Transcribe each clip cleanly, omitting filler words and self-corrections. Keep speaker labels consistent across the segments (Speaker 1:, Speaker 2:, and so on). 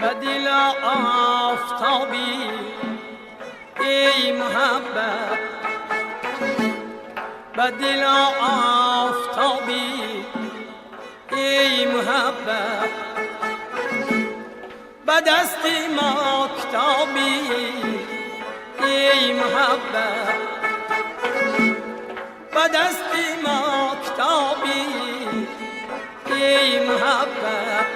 Speaker 1: دل آفتابی ای محبت، به دل آفتابی ای محبت، به دست ما کتابی ای محبت، به دست ما کتابی ای محبت.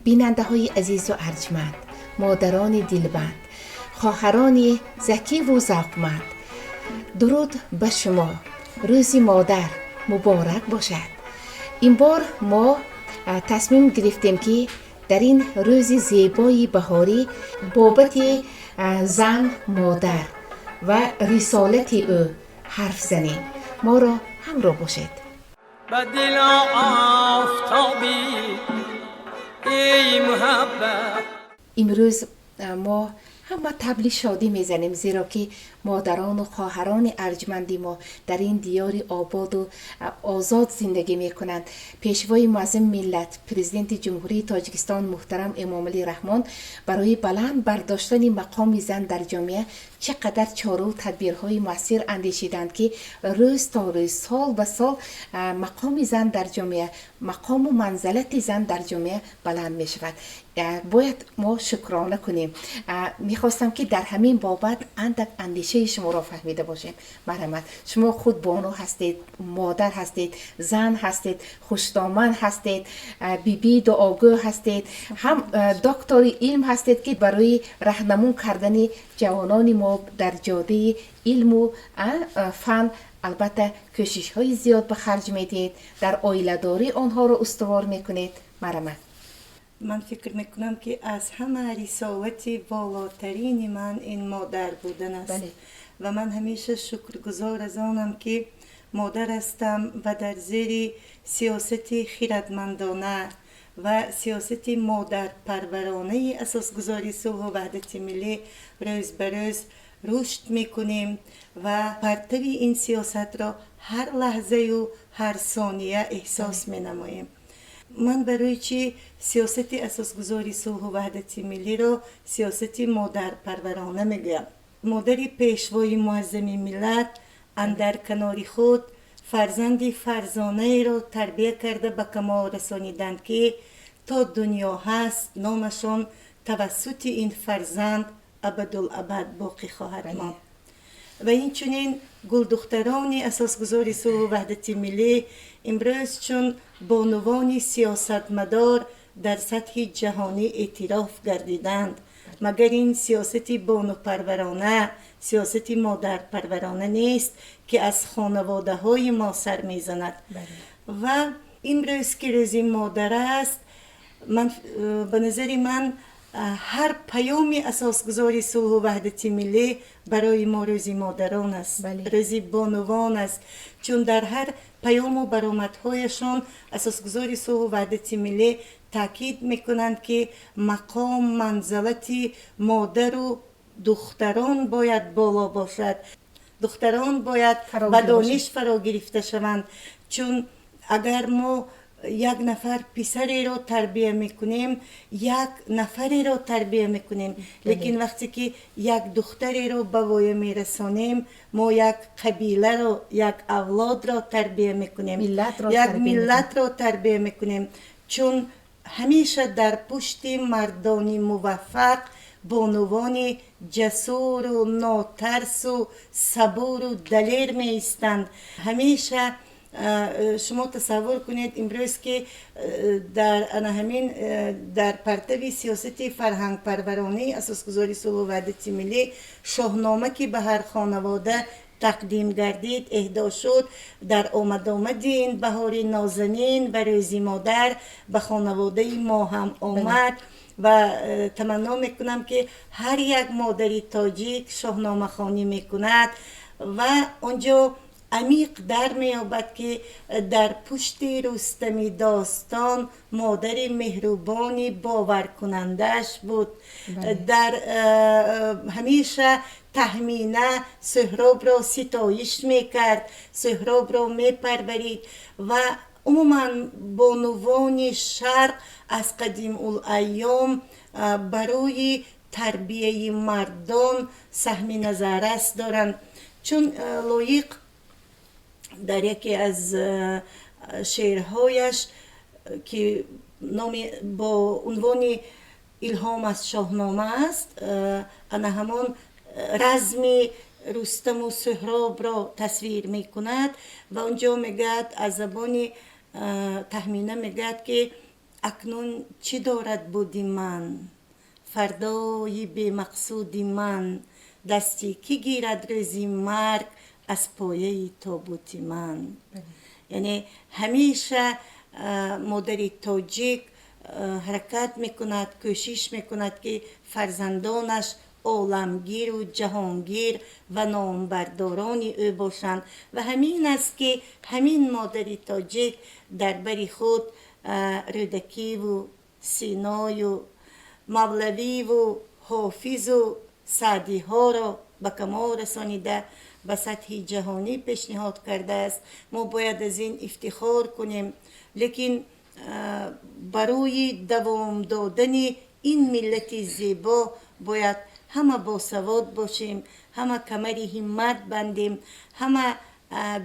Speaker 2: بیننده های عزیز و ارجمند، مادران دلبند، خواهران ذکی و ذوقمند، درود به شما. روز مادر مبارک باشد. این بار ما تصمیم گرفتیم که در این روز زیبای بهاری بابت زن، مادر و رسالت او حرف زنیم. ما را همراه باشید.
Speaker 1: به دل آفتابی ای محبت.
Speaker 2: امروز ما همه طبل شادی میزنیم، زیرا که مادران و خواهران ارجمندی ما در این دیار آباد و آزاد زندگی میکنند. پیشوای معظم ملت پرزیدنت جمهوری تاجیکستان محترم امام علی رحمان برای بلند برداشتن مقام زن در جامعه چقدر چاره و تدبیرهای مؤثر اندیشیدند که روز تا روز، سال به سال مقام زن در جامعه، مقام و منزلت زن در جامعه بلند می شود. باید ما شکرانه کنیم. میخواستم که در همین بابت اندک اندیشه شما را فهمیده باشیم. مرحمت، شما خود بانو هستید، مادر هستید، زن هستید، خوشدامن هستید، بیبی دعاگو هستید، هم دکتر علم هستید که برای راهنمون کردن جوانان ما در جاده علم و فن البته کوشش های زیاد به خرج میدید، در آیله داری آنها رو استوار میکنید. مرحمت.
Speaker 3: من فکر میکنم که از همه رسالت بالاترین من این مادر بودن است.
Speaker 2: بله.
Speaker 3: و من همیشه شکرگزار از آنم که مادر هستم و در زیر سیاست خیرتمندانه و سیاست مادر پرورانه اساسگذاری صلح و وحدت ملی روز به روز رشد میکنیم و پرتو این سیاست را هر لحظه و هر ثانیه احساس مینماییم. من برای چی سیاست اساسگذاری صلح و وحدت ملی را سیاست مادر پرورانه میگویم؟ مادری پیشوای معظم ملت اندر کنار خود فرزندی فرزانه را تربیت کرده به کمال رسانیدند که تا دنیا هست نامشان توسط این فرزند ابدالابد باقی خواهد ماند. و این چنین گل دختران اساسگذاری صلح و وحدت ملی امروز چون بانوان سیاستمدار در سطح جهانی اعتراف گردیدند. مگر این سیاست بانو پرورانه، سیاست مادر پرورانه نیست که از خانواده های ما سر میزند؟ و امروز که روز مادر است، من به نظر من هر پیام اساسگذاری صلح و وحدت ملی برای ما روز مادران است. روز بانوان است، چون در هر پیام و برآمدهایشان اساسگذاری صلح و وحدت ملی تاکید میکنند که مقام منزلت مادر و دختران باید بالا باشد. دختران باید به دانش فرا گرفته شوند، چون اگر ما یک نفر پسری رو تربیه میکنیم، یک نفری رو تربیه میکنیم، لیکن وقتی که یک دختری رو به وای میرسانیم، ما یک قبیله رو، یک اولاد رو تربیه میکنیم، یک ملت رو تربیه میکنیم. چون همیشه در پشت مردانی موفق بانوان جسور و ناترس و صبور و دلیر می ایستند. همیشه شما تصور کنید امروز که در همین در پرتو سیاست فرهنگ پرورانه اساسگذاری صلح و وحدت ملی شاهنامه که به هر خانواده تقدیم گردید اهدا شد، در آمد این بهار نازنین و روز مادر به خانواده ما هم آمد. و تمنا میکنم که هر یک مادری تاجیک شاهنامه خوانی میکند و آنجا عمیق در میابد که در پشت رستمی داستان مادر مهربانی باور کنندش بود. در همیشه تهمینه سهراب را ستایش میکرد، سهراب را میپرورید و عموما بانوان شرق از قدیم الایام برای تربیه مردان سهم نظرست دارند. چون لایق در یکی از شعرهایش که با عنوان الهام از شاهنامه است، انا همان رزم رستم و سهراب را تصویر می کند و اونجا میگد از زبان تهمینه میگد که اکنون چی دارد بودی من، فردای بی مقصودی من، دستی کی گیرد روزی مرگ از پایه تابوتی من. یعنی همیشه مادری تاجیک حرکت میکند، کوشش میکند که فرزندانش عالمگیر و جهانگیر و نامبرداران او باشند و همین است که همین مادری تاجیک در بری خود رودکی و سینای و مولوی و حافظ و سعدی ها را به کمال رسانیده به سطح جهانی پیشنهاد کرده است. ما باید از این افتخار کنیم، لیکن برای دوام دادن این ملت زیبا باید همه باسواد باشیم، همه کمر همت بندیم، همه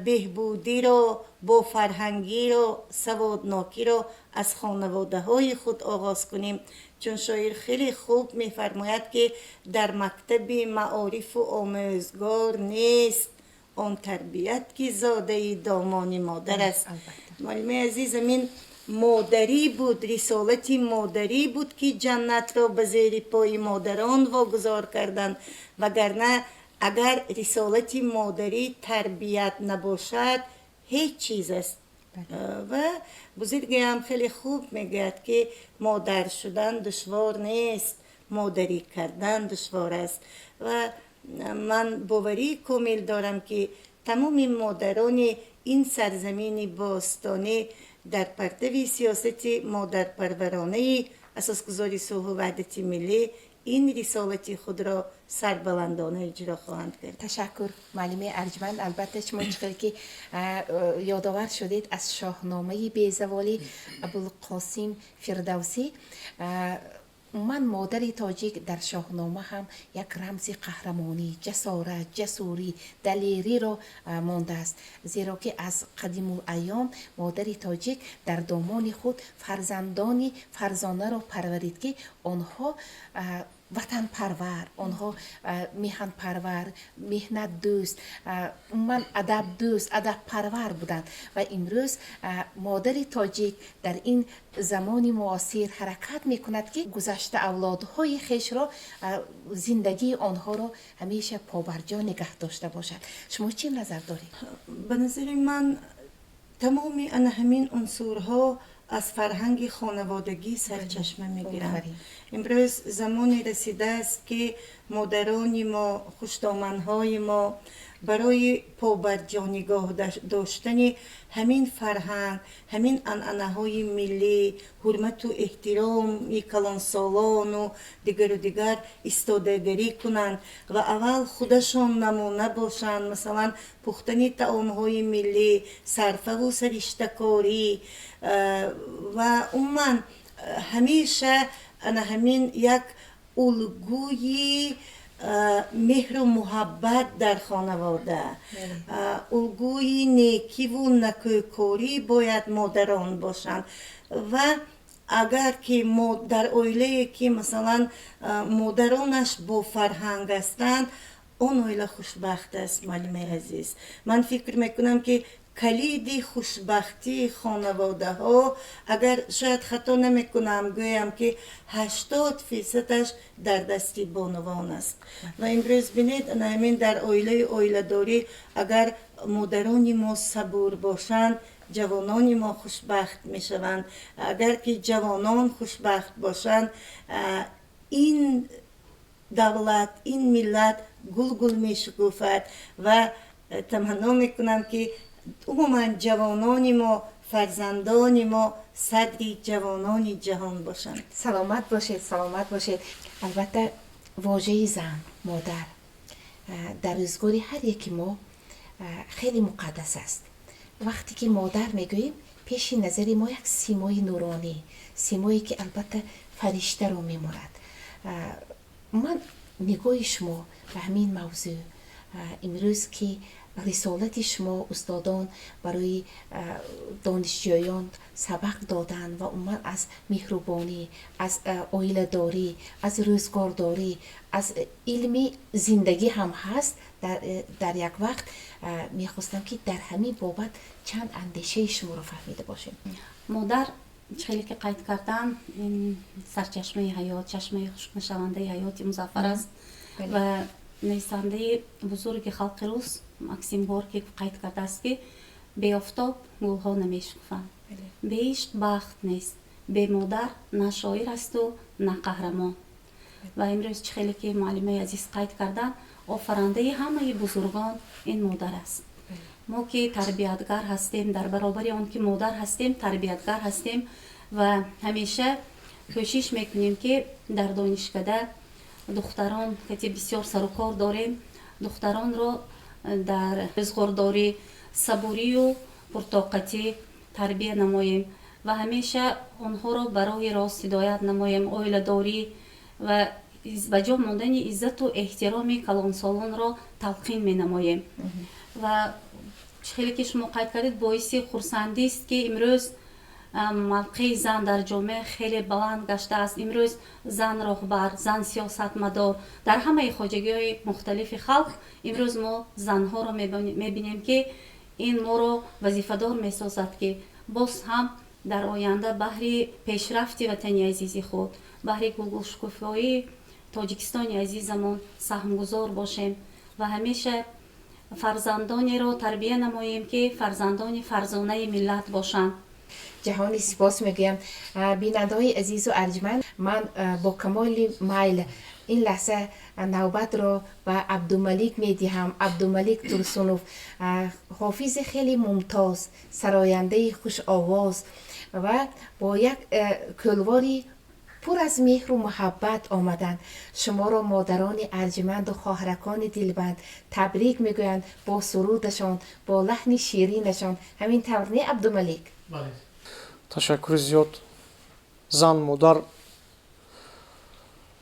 Speaker 3: بهبودی را با فرهنگی را سوادناکی را از خانواده های خود آغاز کنیم. چون شاعر خیلی خوب میفرماید که در مکتب معارف و آموزگار نیست آن تربیت که زاده دامان مادر است. معلم عزیز، این مادری بود، رسالت مادری بود که جنت را به زیر پای مادران واگذار کردند، وگرنه اگر رسالت مادری تربیت نباشد هیچ چیز است. و بزرگی هم خیلی خوب میگه که مادر شدن دشوار نیست، مادری کردن دشوار است. و من باوری کامل دارم که تمام مادران این سرزمین باستانی در پرتو سیاست مادر پرورانه اساسگذاری صلح و وحدت ملی این رسالت خود را سربلندانه اجرا خواهند کرد.
Speaker 2: تشکر معلم ارجمند. البته شما چقدر که یادآور شدید از شاهنامه بیزوالی ابوالقاسم فردوسی، من مادر تاجیک در شاهنامه هم یک رمز قهرمانی، جسارت، جسوری، دلیری را مانده است، زیرا که از قدیم الایام مادر تاجیک در دامان خود فرزانه را پرورید که آنها وطن پرور، آنها میهن پرور، مهنت دوست، من ادب دوست، ادب پرور بودند. و امروز مادر تاجیک در این زمان معاصر حرکت میکند که گذشته اولادهای خیش را، زندگی آنها را همیشه پابرجا نگه داشته باشد. شما چی نظر دارید؟
Speaker 3: به نظر من تمام همین عنصرها از فرهنگ خانوادگی سرچشمه میگیرند. امروز زمانی رسیده است که مادران ما، خوشدامنهای ما برای پابرجا نگاه داشتن همین فرهنگ، همین عنعنه‌های ملی، حرمت و احترام کلانسالان و دیگر ایستادگی کنند و اول خودشان نمونه باشند، مثلا پختن طعام‌های ملی، صرفه و سرشته‌کاری و عموما همیشه همین یک الگوی مهر و محبت در خانواده، الگوی نیکی و نکوکاری باید مادران باشند. و اگر که در عائله که مثلا مادرانش با فرهنگ هستند، اون عائله خوشبخت است. معلم عزیز، من فکر میکنم که کلید خوشبختی خانواده ها، اگر شاید خطا نمیکنم گویم که 80% در دستی بانوان است. و امروز بینید همین در عائله داری اگر مادران ما صبور باشند، جوانان ما خوشبخت میشوند. اگر که جوانان خوشبخت باشند، این دولت، این ملت گل میشکوفد. و تمنا میکنم که عموما جوانان ما، فرزندان ما صدری جوانان جهان باشند.
Speaker 2: سلامت باشید، سلامت باشید. البته واژه زن، مادر در روزگار هر یکی ما خیلی مقدس است. وقتی که مادر میگوییم پیش نظر ما یک سیمای نورانی، سیمایی که البته فرشته رو میمورد. من نگاه شما به همین موضوع امروز که رسالت شما استادان برای دانشجویان سبق دادن و اومد از مهربانی، از عائله داری، از روزگار داری، از علم زندگی هم هست در یک وقت. میخواستم که در همین بابت چند اندیشه شما رو فهمیده باشیم.
Speaker 4: مادر خیلی که قید کردن این سرچشمه حیات، چشمه خشک نشونده حیات مظفر است و نویسنده بزرگ خلق روز ماکسیم گورکی قید کرده است که به آفتاب گلها نمیشکفند، به عشق بخت نیست، به مادر نه شاعر است و نه قهرمان. و امروز خیلی که معلمه عزیز قید کردن آفرنده همه بزرگان این مادر است. ما که تربیتگر هستیم، در برابر آن که مادر هستیم تربیتگر هستیم و همیشه کوشش میکنیم که در دانشکده دختران که بسیار سر و کار داریم، دختران رو در روزگارداری صبوری و پرطاقتی تربیت نماییم و همیشه آنها رو برای راست هدایت نماییم. عائله داری و به جا ماندن عزت و احترام کلانسالان را تلقین می نماییم. و خیلی که شما قید کردید باعث خرسندی است که امروز موقع زن در جامعه خیلی بلند گشته است. امروز زن راهبر، زن سیاستمدار، در همه خواجگی‌های مختلف خلق امروز ما زنها را می‌بینیم که این ما را وظیفه‌دار می‌سازد که باز هم در آینده بهر پیشرفت وطن عزیز خود، بهر گلگشکوفایی تاجیکستان عزیزمون سهمگزار باشیم و همیشه فرزندانی را تربیت نماییم که فرزندان فرزانه ملت باشند.
Speaker 2: جهانی سپاس میگویم. بیننده‌های عزیز و ارجمند، من با کمال میل این لحظه نوبت را به عبدالملیک میدهم. عبدالملیک ترسونوف، حافظ خیلی ممتاز، سراینده خوش آواز و با یک کلواری پر از مهر و محبت آمدند. شما را مادران ارجمند و خواهرکان دلبند تبریک میگویند با سرودشان، با لحن شیرینشان. همین طور نه عبدالملیک؟
Speaker 5: بله. تشکر زیاد. زن مادر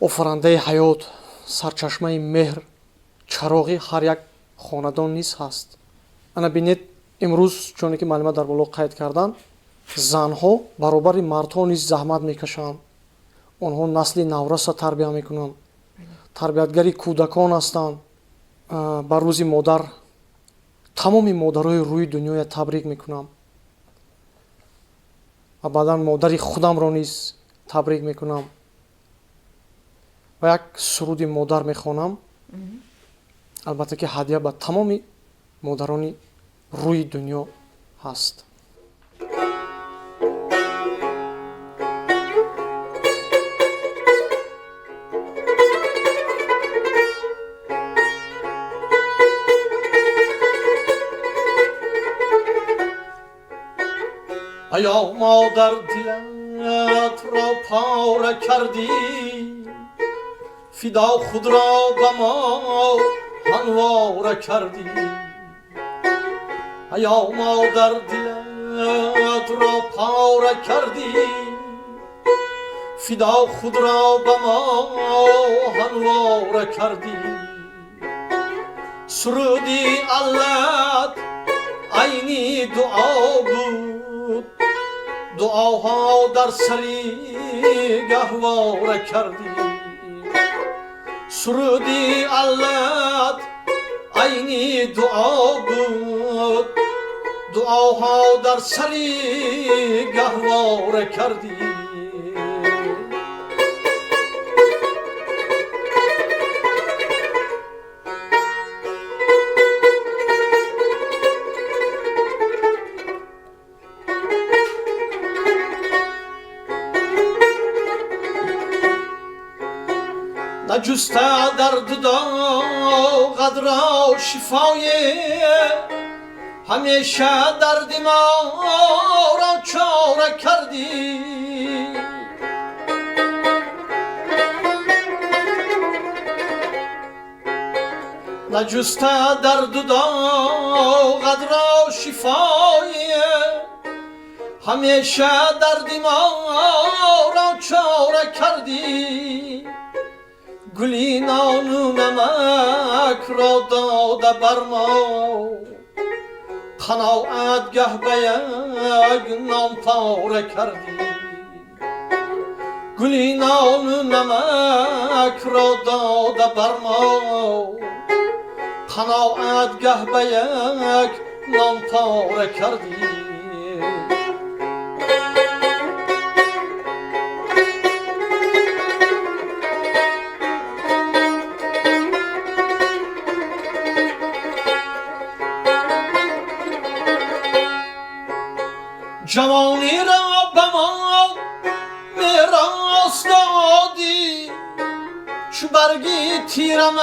Speaker 5: آفرنده حیات، سرچشمه مهر، چراغی هر یک خاندان نیز هست. انا بینید امروز چون که معلومات در بالا قید کردن، زنها برابر مردها نیز زحمت میکشند. آنها نسل نورس را تربیت میکنند، تربیتگری کودکان هستند. بر روز مادر تمام مادرای روی دنیا تبریک میکنم و بعدا مادری خودم را نیز تبریک میکنم و یک سرود مادر میخوانم، البته که هدیه به تمام مادران روی دنیا هست. ایا مادر دلت را پاره کردی، فدا خود را به ما همواره کردی. ایا مادر دلت را پاره کردی، فدا خود را به ما همواره کردی. سرودی علت عینی دعا بود، دعاها در سری گهواره کردی. سرودی علت عینی دعا بود، دعاها در سری گهواره کردی. نجسته درد داغت را شفای، همیشه درد ما را چاره کردی. نجسته درد داغت را شفای، همیشه دردی ما را چاره کردی گلی نان و نمک را داده بر ما قناعتگه به یک نان پاره کردی گلی نان و نمک را داده بر ما قناعتگه به یک نان پاره کردی جوانی را به ما میراث دادی چو برگی تیرم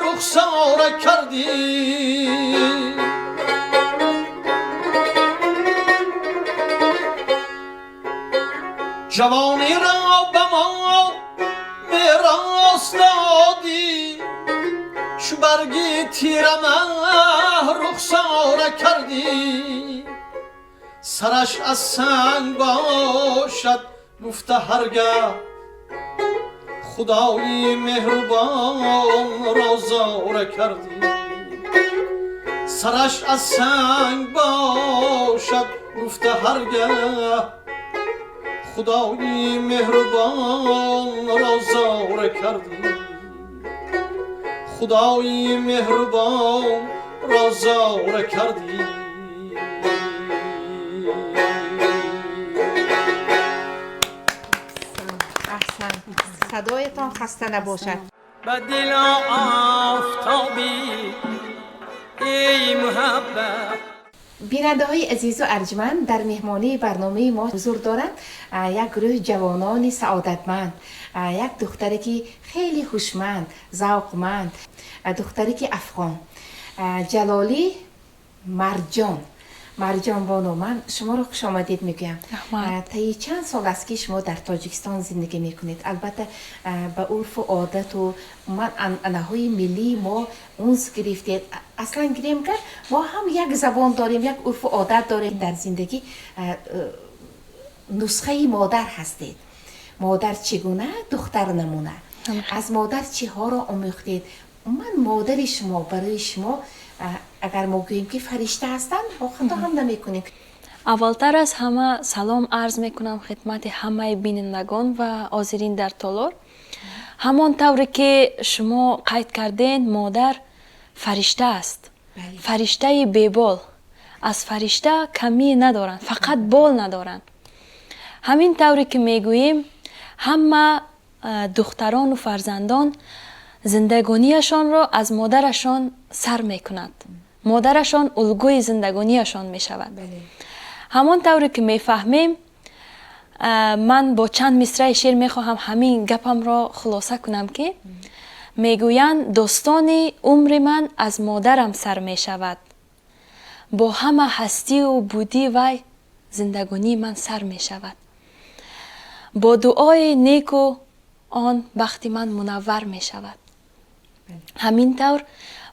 Speaker 5: رخساره کردی جوانی را به ما میراث دادی چو برگی تیرم رخساره کردی سرش از سنگ باشد گفته هرگه خدای مهربان را زاره کردی سرش از سنگ باشد گفته هرگه خدای مهربان را زاره کردی خدای مهربان را زاره کردی
Speaker 2: صدایتان خسته نباشد.
Speaker 1: به دل آفتابی ای محبت.
Speaker 2: بیننده های عزیز و ارجمند، در مهمانی برنامه ما حضور دارند یک گروه جوانان سعادتمند، یک دختری که خیلی هوشمند، ذوقمند، دختری که افغان، جلالی مرجان بانو، من شما رو خوش آمدید میگویم. طی چند سال است که شما در تاجیکستان زندگی میکنید؟ البته به عرف و عادت و عنعنه‌های ملی ما اونس گرفتید. اصلا گریم که ما هم یک زبان داریم، یک عرف و عادت داریم. در زندگی نسخه مادر هستید. مادر چگونه، دختر نمونه. از مادر چی ها را آموختید؟ من مادر شما برای شما اگر ما گوییم که فرشته هستند، با خطا هم نمی کنیم.
Speaker 6: اولتر از همه سلام عرض میکنم خدمت همه بینندگان و حاضرین در تالار. همان طوری که شما قید کردین، مادر فرشته است. فرشته بیبال. از فرشته کمی ندارند، فقط بال ندارند. همین طوری که میگوییم همه دختران و فرزندان زندگانیشان را از مادرشان سر میکنند. مادرشان الگوی زندگانیشان میشود. همان طوری که میفهمیم، من با چند مصرع شعر میخواهم همین گپم را خلاصه کنم که میگویند داستان عمر من از مادرم سر میشود، با همه هستی و بودی وی زندگانی من سر میشود، با دعای نیک و آن بخت من منور میشود. همین طور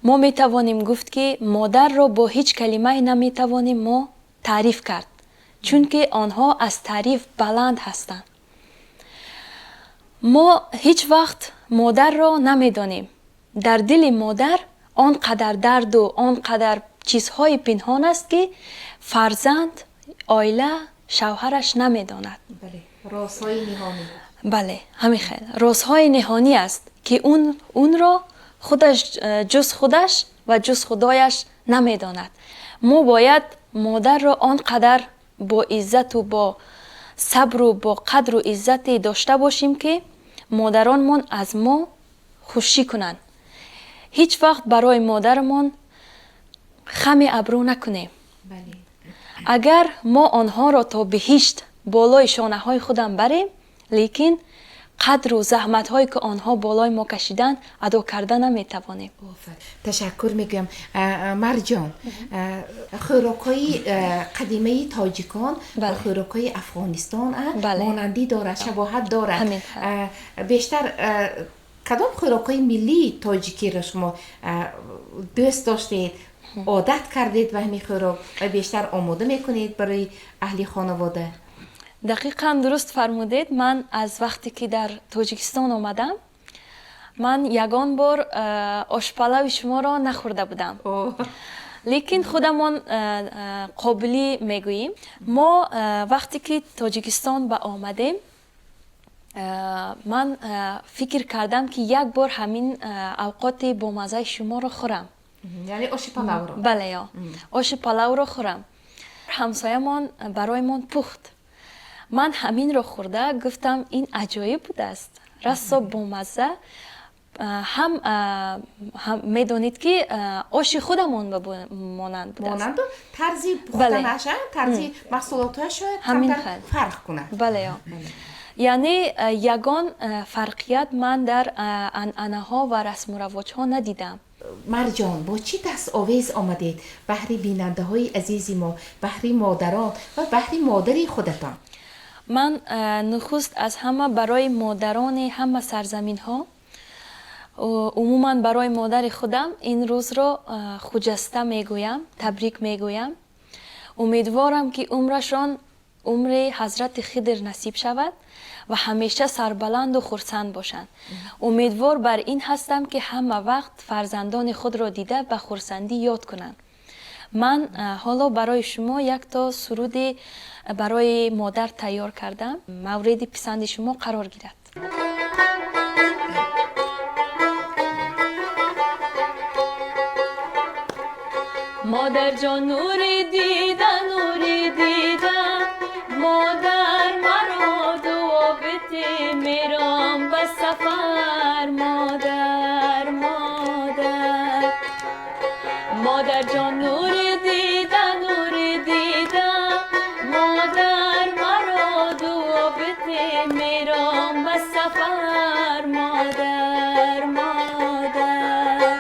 Speaker 6: ما میتوانیم گفت که مادر را با هیچ کلمه نمیتوانیم ما تعریف کرد، چون که آنها از تعریف بلند هستند. ما هیچ وقت مادر را نمیدانیم. در دل مادر آنقدر درد و آنقدر چیزهای پنهان است که فرزند، عائله، شوهرش نمیداند.
Speaker 2: بله، رازهای نهانی.
Speaker 6: بله، همین خیلی رازهای نهانی است که اون را خودش جز خودش و جز خدایش نمیداند. ما باید مادر را آنقدر با عزت و با صبر و با قدر و عزت داشته باشیم که مادرانمان از ما خوشی کنند. هیچ وقت برای مادرمان خم ابرو نکنیم.
Speaker 2: بله.
Speaker 6: اگر ما آنها را تا بهشت بالای شانه های خودم بریم، لیکن قدر و زحمت هایی که آنها بالای ما کشیدن ادا کردن نمیتوانیم.
Speaker 2: تشکر میگم. مرجان، خوراکای قدیمه تاجیکان و خوراکای افغانستان مانندی دارد، شباهت دارد. بیشتر کدام خوراکای ملی تاجیکی را شما دوست داشتید؟ عادت کردید به همین خوراک و بیشتر آماده میکنید برای اهل خانواده؟
Speaker 6: دقیقاً درست فرمودید. من از وقتی که در تاجیکستان آمدم، من یگان بار آشپلو شما را نخورده بودم. لیکن خودمان قابلی میگوییم. ما وقتی که تاجیکستان به آمدیم، من فکر کردم که یک بار همین اوقات با مزه شما را خورم.
Speaker 2: یعنی آش پلو را؟
Speaker 6: بله، یا آش پلو را خورم. همسایه‌مان برایمان پخت. من همین را خورده گفتم این عجایب بوده است. رسا با مزه. هم میدونید که آش خودمان مانند بوده است.
Speaker 2: مانند طرزی پختنش، طرزی محصولاتش
Speaker 6: همین
Speaker 2: کمتر فرق کنه.
Speaker 6: بله یا. یعنی یگان فرقیت من در انعنه ها و رسم و رواج ها ندیدم.
Speaker 2: مرجان، با چی دست آویز آمدید بهری بیننده های عزیزی ما، بهری مادران و بهری مادری خودتان؟
Speaker 6: من نخست از همه برای مادران همه سرزمین ها، عموما برای مادر خودم این روز را خجسته میگویم، تبریک میگویم. امیدوارم که عمرشان عمر حضرت خضر نصیب شود و همیشه سربلند و خرسند باشند. امیدوار بر این هستم که همه وقت فرزندان خود را دیده به خرسندی یاد کنند. من حالا برای شما یک تا سرود برای مادر تیار کردم. مورد پسند شما قرار گیرد. مادر جان نور دیدن، نور دیدن، مادر مرا دعا بده میرم به سفر. مادر مادر مادر جان نور دیدن، نور دیدن، مادر مرا دعا بده میرم به سفر. مادر مادر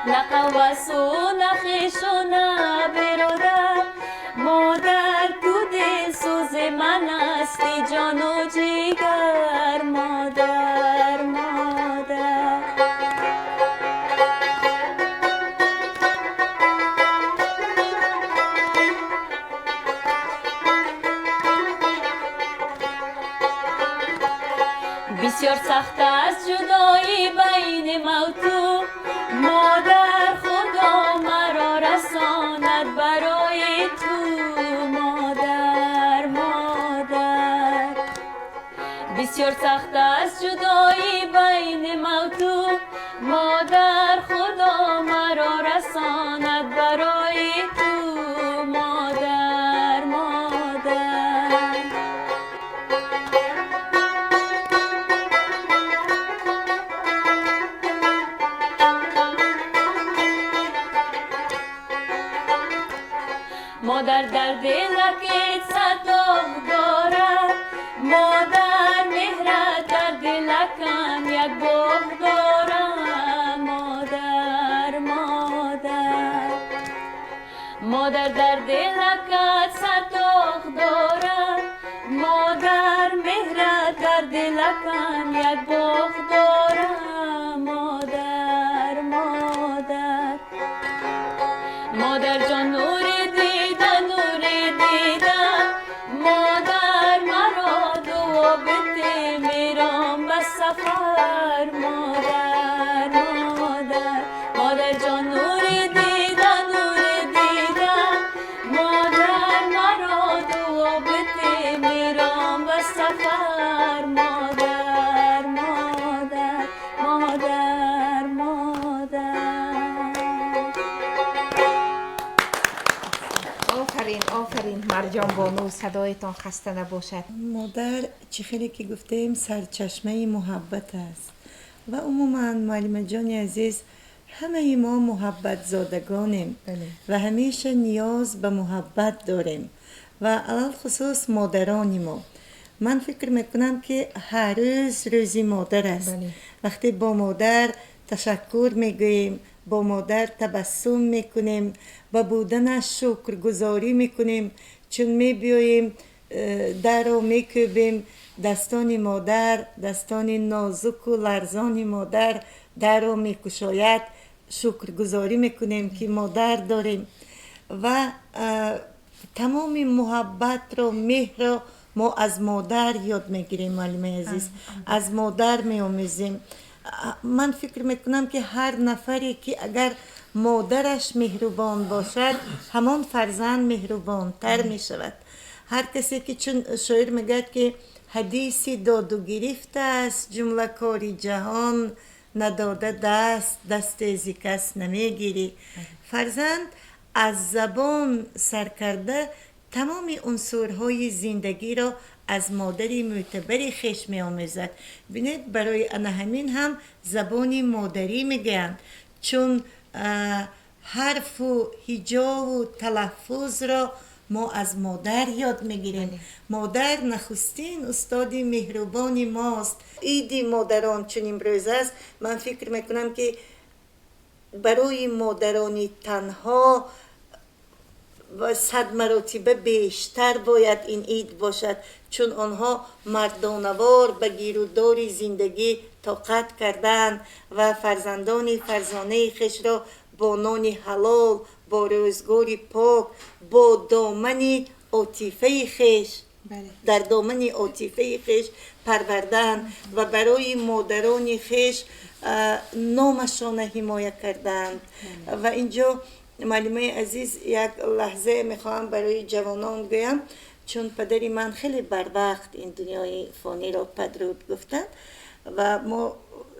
Speaker 6: نه قوس و نه خویش و نه برادر، مادر دود سوز من هستی جان و جگر. مادر مادر بسیار سخت است جدایی بین موتو، مادر خدا مرا رساند برای تو. مادر مادر بسیار سخت است جدایی بین موتو، مادر خدا مرا رساند برای تو. مادر مادر مادر در دلکت صداب دارد، مادر مهرت در دلکم یک باغ دارد. مادر مادر مادر در دلکت صداب دارد، مادر مهرت در دلکم یک باغ دارد. مادر مادر مادر جان نور دیدن، نور دیدن، مادر مرا دعا بده میرم به سفر. مادر مادر مادر جان نور دیدن، نور دیدن، مادر مرا دعا بده میرم به سفر. مادر مادر مادر مادر
Speaker 2: آفرین مرجان بانو، صدایتان خسته نباشد.
Speaker 3: مادر چه خیلی که گفتیم سرچشمه محبت است و عموما معلم جان عزیز همه ما محبت زادگانیم و همیشه نیاز به محبت داریم و علال خصوص مادران ما. من فکر میکنم که هر روز روزی مادر است. وقتی با مادر تشکر میگوییم، با مادر تبسم میکنیم، با بودنش شکرگزاری میکنیم، چون میبیاییم در رو میکوبیم، دستان مادر، دستان نازک و لرزان مادر در رو میکشاید، شکرگزاری میکنیم که مادر داریم و تمام محبت رو مهر رو ما از مادر یاد میگیریم. معلم عزیز، از مادر میآموزیم. من فکر میکنم که هر نفری که اگر مادرش مهربان باشد همان فرزند مهربان تر می شود. هر کسی که چون شاعر میگه که حدیث داد و گرفت است جمله کاری جهان، نداده دست از کس نمیگیری. فرزند از زبان سر کرده تمام عنصرهای زندگی را از مادری معتبر خویش می آموزد. ببینید برای همین هم زبان مادری میگن، چون حرف و هجا و تلفظ را ما از مادر یاد میگیریم. مادر نخستین استاد مهربان ماست. عید مادران چون امروز است، من فکر میکنم که برای مادرانی تنها و 100 مرتبه بیشتر باید این عید باشد، چون آنها مردانوار به گیرودار زندگی طاقت کردند و فرزانه خویش را با نان حلال، با روزگار پاک، با دامن عاطفه خویش در دامن عاطفه خویش پروردند و برای مادران خویش نامشان حمایت کردند. و اینجا معلمه عزیز یک لحظه میخواهم برای جوانان گویم، چون پدری من خیلی بر وقت این دنیای فانی را پدرود گفتند و ما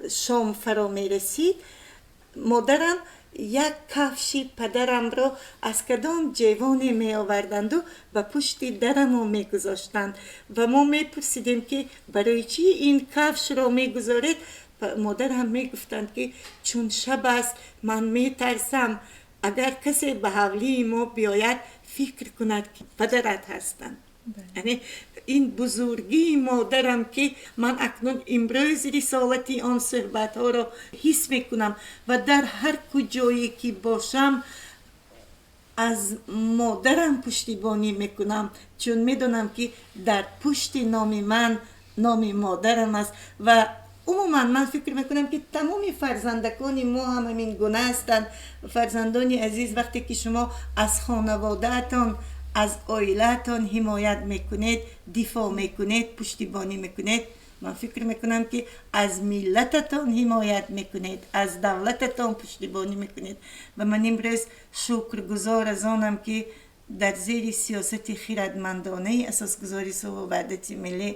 Speaker 3: شام فرا میرسید. مادرم یک کفشی پدرم را از کدام جوانی می آوردند و به پشت درم می گذاشتند و ما می پرسیدیم که برای چی این کفش را می گذارید؟ مادر هم می گفتند که چون شب است من می ترسم اگر کسی به حولی ما بیاید فکر کند که پدرت هستند. یعنی این بزرگی مادرم که من اکنون امروز رسالتی آن صحبت ها را حس میکنم و در هر کجایی که باشم از مادرم پشتیبانی میکنم، چون میدونم که در پشت نام من نام مادرم است. و عموما من فکر میکنم که تمام فرزندکان ما هم همین گونه هستند. فرزندان عزیز، وقتی که شما از خانوادهتان از عائلتان حمایت میکنید، دفاع میکنید، پشتیبانی میکنید، من فکر میکنم که از ملتتان حمایت میکنید، از دولتتان پشتیبانی میکنید. و من امروز شکرگزار از آنم که در زیر سیاست خردمندانه اساسگذاری صلح و وحدت ملی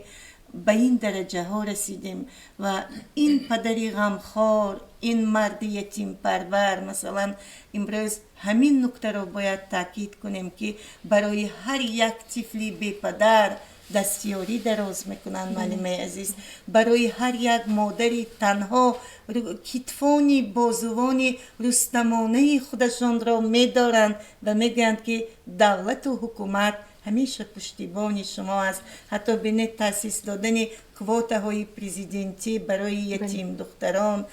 Speaker 3: به این درجه ها رسیدیم و این پدری غمخوار، این مرد یتیم پرور، مثلا امروز همین نکته رو باید تاکید کنیم که برای هر یک طفلی بی پدر دستیاری دراز میکنن. معلم عزیز، برای هر یک مادری تنها کتفانی بازوانی رستمانه خودشان را میدارند و میگن که دولت و حکومت همیشه پشتیبان شما است. حتی بینید تاسیس دادن کوتا های پرزیدنتی برای یتیم دختران.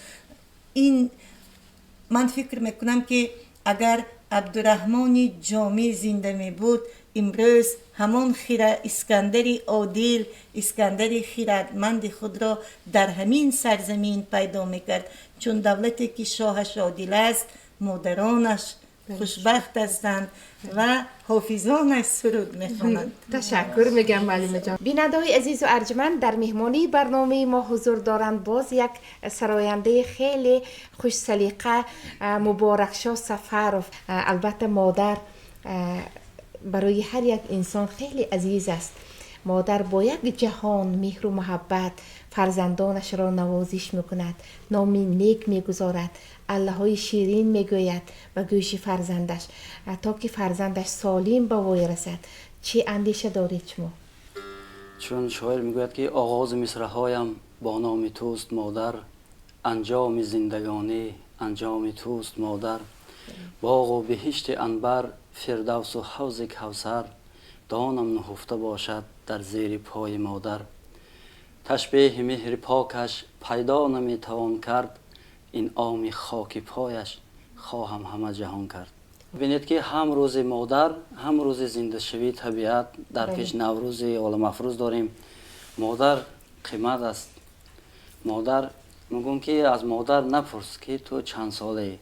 Speaker 3: این من فکر میکنم که اگر عبدالرحمن جامی زنده می بود، امروز همان اسکندری عادل، اسکندری خردمند خود را در همین سرزمین پیدا میکرد، چون دولتی که شاهش عادل است مادرانش خوشبخت هستند و حافظانش سرود میخوانند.
Speaker 2: تشکر میگم معلم جان. بیننده‌های عزیز و ارجمند، در مهمانی برنامه ما حضور دارند باز یک سراینده خیلی خوش سلیقه، مبارکشاه سفرов. البته مادر برای هر یک انسان خیلی عزیز است. مادر با یک جهان مهر و محبت فرزندانش را نوازش میکند، نام نیک میگذارد، الله‌های شیرین میگوید و گوش فرزندش تا که فرزندش سالم به وای رسد. چه اندیشه دارید شما؟
Speaker 7: چون شاعر میگوید که آغاز مصرع‌هایم با نام توست مادر، انجام زندگانی انجام توست مادر، باغ و بهشت عنبر، فردوس و حوض کوثر، دانم نهفته باشد در زیر پای مادر. تشبیه مهر پاکش پیدا نمیتوان کرد، این عام خاک پایش خواهم همه جهان کرد. ببینید که هم روز مادر هم روز زنده شوی طبیعت در پیش نوروز عالم افروز داریم. مادر قیمت است. مادر میگم که از مادر نپرس که تو چند ساله،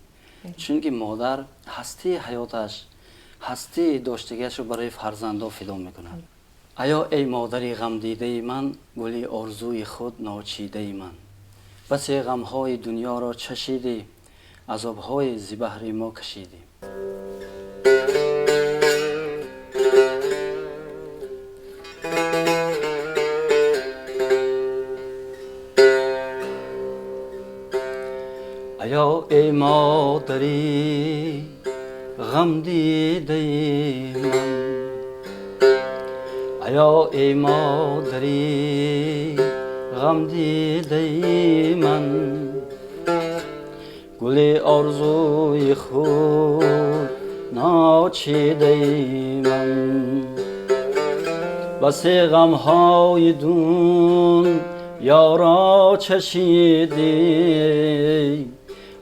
Speaker 7: чунки модар ҳастии ҳаёташ ҳастии доштагиашро барои фарзандо фидо мекунад. аё эй модари ғамдидаи ман, гули орзуи худ ночидаи ман, басе ғамҳои дунёро чашидӣ, азобҳои зибаҳри мо кашидӣ. аё эй модари ғамдидаи ман, аё эй модари ғамдидаи ман, гули орзуи худ ночидаи ман, басе ғамҳои дунёро чашидӣ,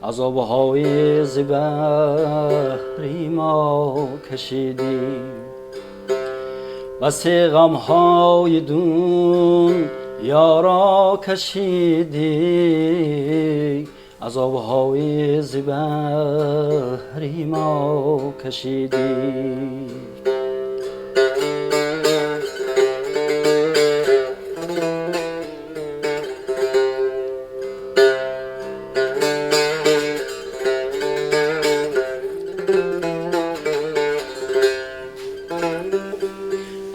Speaker 7: азобҳои зибаҳри мо кашидӣ. басе ғамҳои дунёро кашидӣ, азобҳои зибаҳри мо кашидӣ.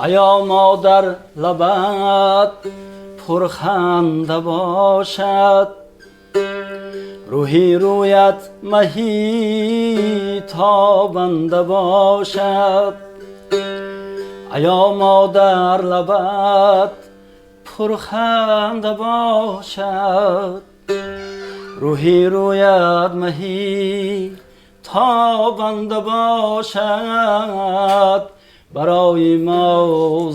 Speaker 7: аё модар лабат пурханда бошад, рӯҳи рӯят маҳӣ тобанда бошад. аё модар лабат пурханда бошад, рӯҳи рӯят маҳӣ тобанда бошад. барои мо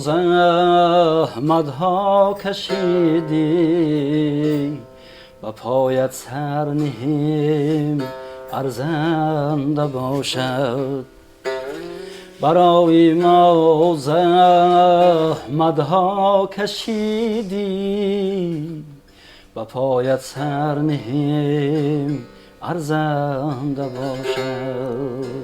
Speaker 7: заҳматҳо кашидӣ, ба поят сар ниҳем арзанда бошад. барои мо заҳматҳо кашидӣ, ба поят сар ниҳем арзанда бошад.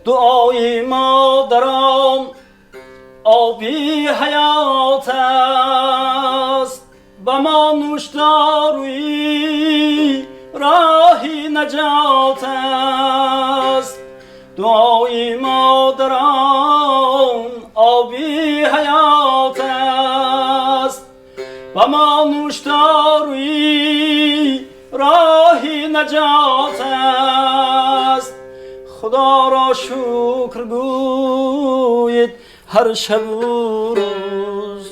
Speaker 7: дуои модарон оби ҳаёт аст, ба мо нӯшдоруи роҳи наҷот аст. дуои модарон оби ҳаёт аст, ба мо нӯшдоруи роҳи наҷот аст. خدا را شکر گوید هر شب و روز،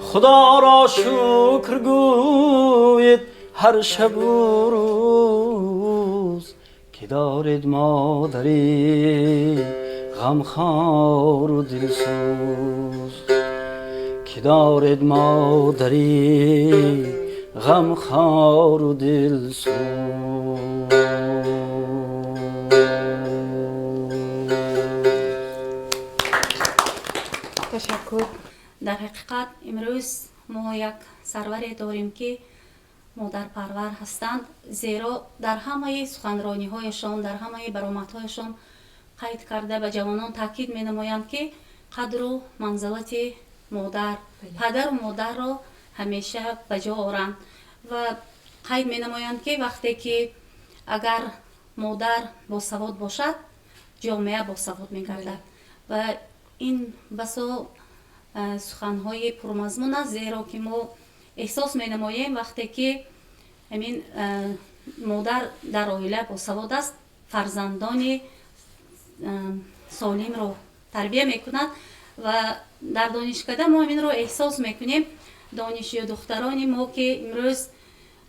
Speaker 7: خدا را شکر گوید هر شب و روز، که دارید مادری غمخوار و دلسوز، که دارید مادری غمخوار و دلسوز.
Speaker 2: تشکر.
Speaker 4: дар ҳақиқат имрӯз мо як сарваре дорем ки модарпарвар ҳастанд, зеро дар ҳамаи суханрониҳояшон, дар ҳамаи баромадҳояшон қайд карда ба ҷавонон таъкид менамоянд ки қадру манзилати модар, падару модарро ҳамеша ба ҷо оранд ва қайд менамоянд ки вақте ки агар модар босавод бошад, ҷомеа босавод мегардад. ва ин басо суханҳои пурмазмун аст, зеро ки мо эҳсос менамоем вақте ки ҳамин модар дар оила босавод аст, фарзандони солимро тарбия мекунад ва дар донишкада мо ҳаминро эҳсос мекунем. донишҷӯ духтарони мо ки имрӯз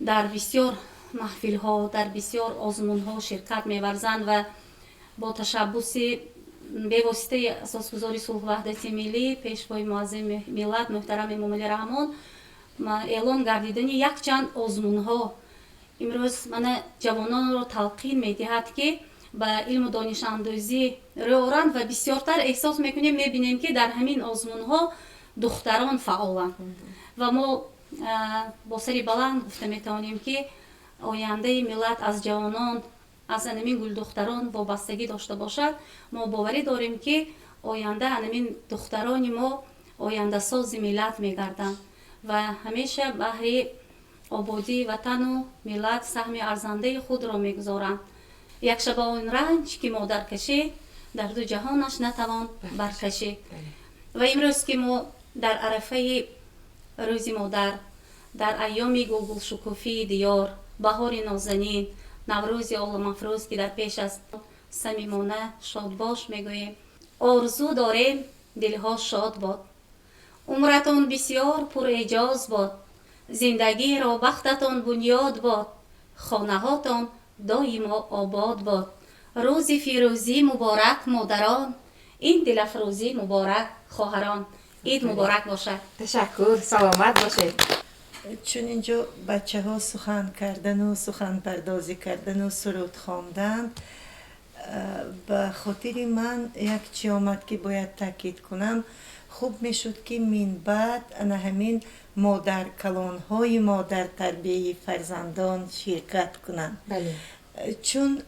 Speaker 4: дар бисёр маҳфилҳо, дар бисёр озмунҳо ширкат меварзанд ва бо ташаббуси бевоситаи асосгузори сулҳваҳдати миллӣ, пешвои муаззими миллат муҳтарам Эмомалӣ Раҳмон, эълон гардидани якчанд озмунҳо امروز من جوانان رو تلقین میدهد که به علم و دانش اندازی رو آورند و بسیارتر احساس میکنیم میبینیم که در همین آزمون ها دختران فعالند و ما با سری بلند گفته میتوانیم که آینده ملت از جوانان از همین گل دختران وابستگی داشته باشد. ما باوری داریم که آینده همین دختران ما آینده ساز ملت میگردند و همیشه بهر آبادی وطن و ملت سهم ارزنده خود را میگذارند. یک شب آن رنج که مادر کشید در دو جهانش نتوان برکشید. و امروز که ما در عرفه روز مادر، در ایام گل شکوفی دیار، بهار نازنین، نوروز عالم افروز که در پیش است، صمیمانه شاد باش میگوییم. آرزو داریم دلها شاد باد، عمرتان بسیار پر اعجاز باد، زندگی را بختتان بنیاد باد، خانه هاتان دائما آباد باد. روز فیروزی مبارک مادران، این دل افروزی مبارک خواهران. عید مبارک باشد.
Speaker 2: تشکر، سلامت باشید.
Speaker 3: چون اینجا بچه ها سخن کردن و سخن پردازی کردن و سرود خواندن، به خاطر من یک چی آمد که باید تاکید کنم. خوب میشد که من بعد انا همین مادر کلان های ما در تربیه فرزندان شرکت کنند.
Speaker 2: بله.
Speaker 3: چون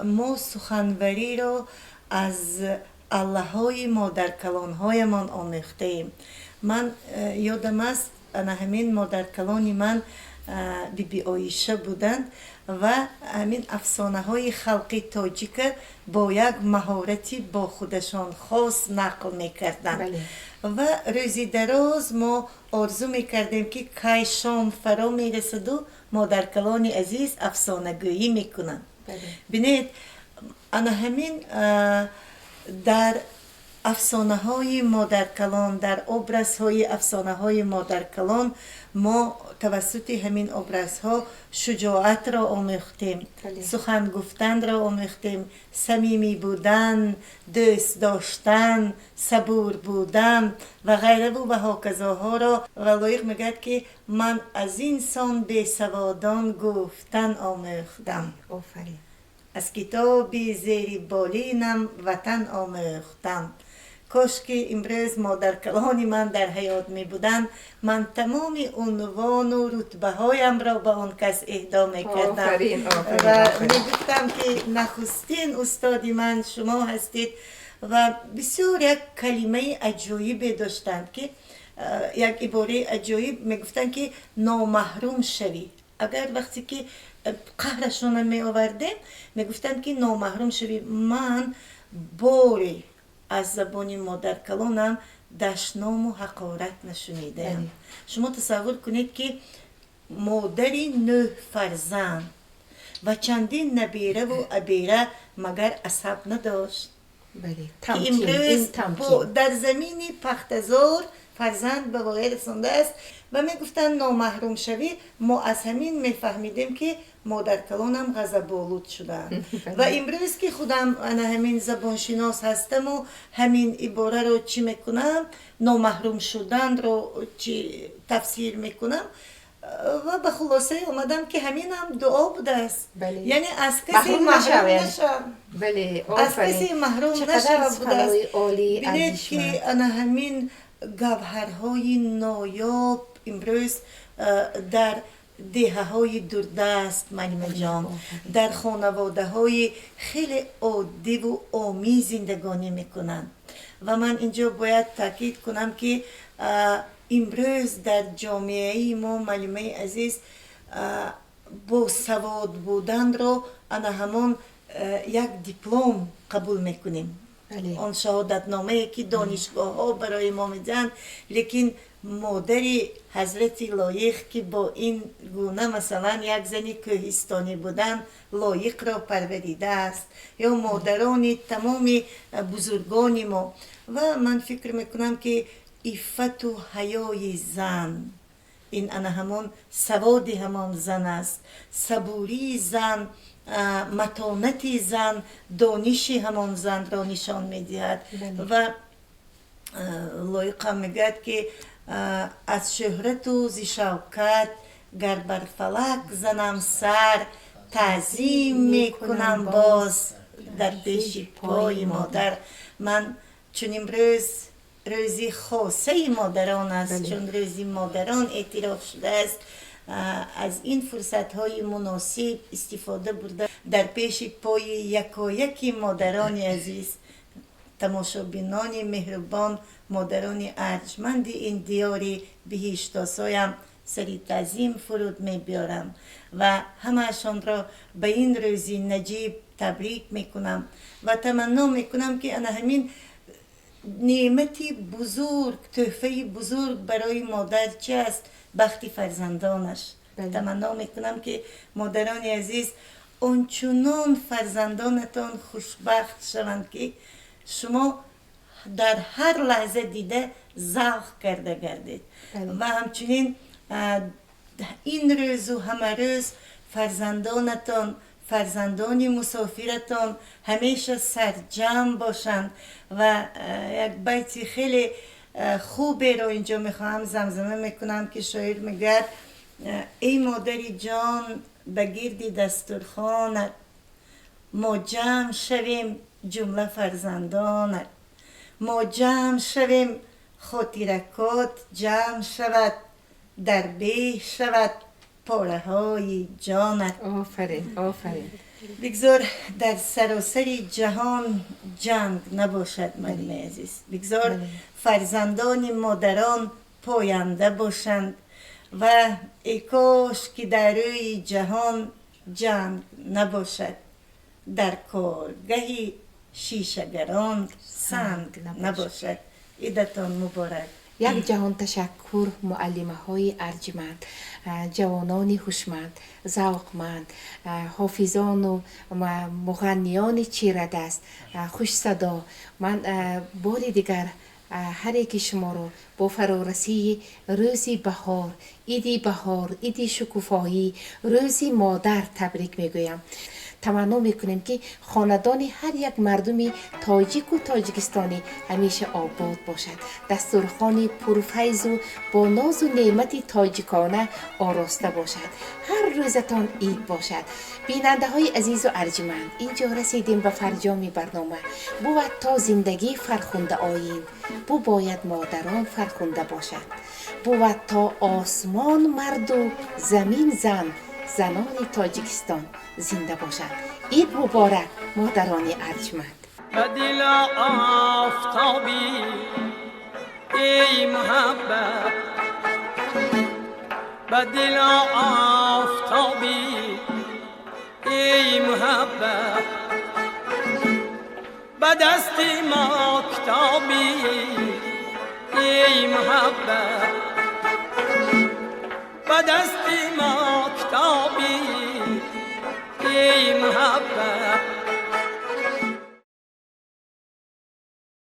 Speaker 3: ما سخنوری را از الله های مادر کلان های من آموخته ایم. من یادم است انا همین مادر کلانی من بی بی آیشه بودند و همین افسانه های خلقی تاجیک با یک مهارتی با خودشان خاص نقل میکردند.
Speaker 2: بله.
Speaker 3: و روزی دراز ما آرزو میکردیم که کی شام فرا میرسد و مادر کلان عزیز افسانه گویی میکنند.
Speaker 2: بله.
Speaker 3: بینید انا همین در افسانه های مادر کلان، در ابرز های افسانه های مادر کلان ما توسط همین ابرز ها شجاعت را آموختیم،
Speaker 2: بله.
Speaker 3: سخن گفتن را آموختیم، صمیمی بودن، دوست داشتن، صبور بودن و غیره و هاکذاها را. و لایق میگد که من از این سان بیسوادان گفتن آموختم،
Speaker 2: آفرین.
Speaker 3: از کتابی زیر بالینم وطن آموختم. کاش که امروز مادر کلانی من در حیات می بودن، من تمام عنوان و رتبه هایم را به آن کس اهدا می کردم
Speaker 2: آفرین، آفرین،
Speaker 3: و
Speaker 2: آفرین.
Speaker 3: می گفتم که نخستین استادی من شما هستید. و بسیار یک کلمه عجایب داشتند که یک عباره عجایب می گفتند که نامحروم شوی. اگر وقتی که قهرشون می آوردیم می گفتند که نامحروم شوی. من باری از زبان مادر کلانم دشنام و حقارت نشنیدم. شما تصور کنید که مادری 9 فرزند و چندین نبیره و ابیره مگر عصب نداشت.
Speaker 2: بله.
Speaker 3: که
Speaker 2: تمکین، این
Speaker 3: امروز
Speaker 2: تمکین.
Speaker 3: در زمین پختزار فرزند به واقع رسانده است و می گفتن نامحروم شوی. ما از همین می فهمیدیم که مادر کلانم غضب‌آلود شدن. و امروز که خودم انا همین زبانشناس هستم و همین عباره رو چی میکنم، نامحروم شدن رو چی تفسیر میکنم و به خلاصه اومدم که همین هم دعا بوده است.
Speaker 2: بله.
Speaker 3: یعنی از کسی
Speaker 2: محروم
Speaker 3: محروم
Speaker 2: نشوید.
Speaker 3: نشم،
Speaker 2: بله،
Speaker 3: از
Speaker 2: آفرین.
Speaker 3: کسی محروم
Speaker 2: چقدر
Speaker 3: نشوم بوده است.
Speaker 2: سخنهای عالی،
Speaker 3: بینید
Speaker 2: ارزشمند.
Speaker 3: که انا همین گوهرهای نایاب امروز در دهه های دوردست مریم جان، در خانواده های خیلی عادی و عامی زندگانی میکنند. و من اینجا باید تاکید کنم که امروز در جامعه ما معلمه عزیز با سواد بودن رو انا همان یک دیپلم قبول میکنیم.
Speaker 2: بله.
Speaker 3: آن شهادت نامه که دانشگاه ها برای ما میدن، لیکن مادری حضرت لایق که با این گونه مثلا یک زنی کوهستانی بودن لایق را پروریده است، یا مادران تمام بزرگان ما. و من فکر میکنم که عفت و حیای زن، این انا همون سواد همان زن است، صبوری زن، متانت زن، دانش همان زن را نشان میدهد. و لایق هم میگد که از شهرت و ز شوکت گر بر فلک زنم سر تعظیم میکنم باز در پیش پای مادر. من چون امروز روزی خاصه مادران است، چون روزی مادران اعتراف شده است، از این فرصت های مناسب استفاده برده در پیش پای یکایک مادران عزیز، تماشابینان مهربان، مادران ارجمند این دیاری بهشتاسایم سری تعظیم فرود می بیارم و همهشان را به این روزی نجیب تبریک میکنم و تمنا میکنم که انا همین نعمتی بزرگ، تحفه بزرگ برای مادر چه است؟ بخت فرزندانش. تمنا میکنم که مادران عزیز آنچنان فرزندانتان خوشبخت شوند که شما در هر لحظه دیده ذوق کرده گردید و همچنین این روز و همه روز فرزندانتان، فرزندان مسافرتان همیشه سرجم باشند و یک بیت خیلی خوبی رو اینجا میخواهم زمزمه میکنم که شاعر میگه ای مادری جان بگیردی دسترخوانت، ما جمع شویم جمله فرزندانت، ما جمع شویم خاطرکات جمع شود، در به شود پاره های جانت.
Speaker 2: آفرین آفرین.
Speaker 3: بگذار در سراسر جهان جنگ نباشد مریم عزیز، بگذار فرزندان مادران پاینده باشند و ای کاش که در روی جهان جنگ نباشد، در کارگه شیشهگران سنگ نباشد. عیدتان مبارک.
Speaker 2: یک جهان تشکر معلمه های ارجمند، جوانان هوشمند، ذوقمند، حافظان و مغنیان چیره دست، خوش صدا. من بار دیگر هر یک شما رو با فرارسی روزی بهار، عیدی بهار، عیدی شکوفایی، روزی مادر تبریک میگویم. تمنا میکنیم که خاندان هر یک مردم تاجیک و تاجیکستانی همیشه آباد باشد، دسترخوان پرفیض و با ناز و نعمت تاجیکانه آراسته باشد، هر روزتان عید باشد. بیننده های عزیز و ارجمند، اینجا رسیدیم به فرجام برنامه. بود تا زندگی فرخنده آیین، بو باید مادران فرخنده باشد، بود تا آسمان مرد و زمین زن، زنان تاجیکستان زنده باشد. عید مبارک مادران ارجمند.
Speaker 1: به دل آفتابی ای محبت، به دل آفتابی ای محبت، به دست ما کتابی ای محبت، به دست ما کتابی ای محبت،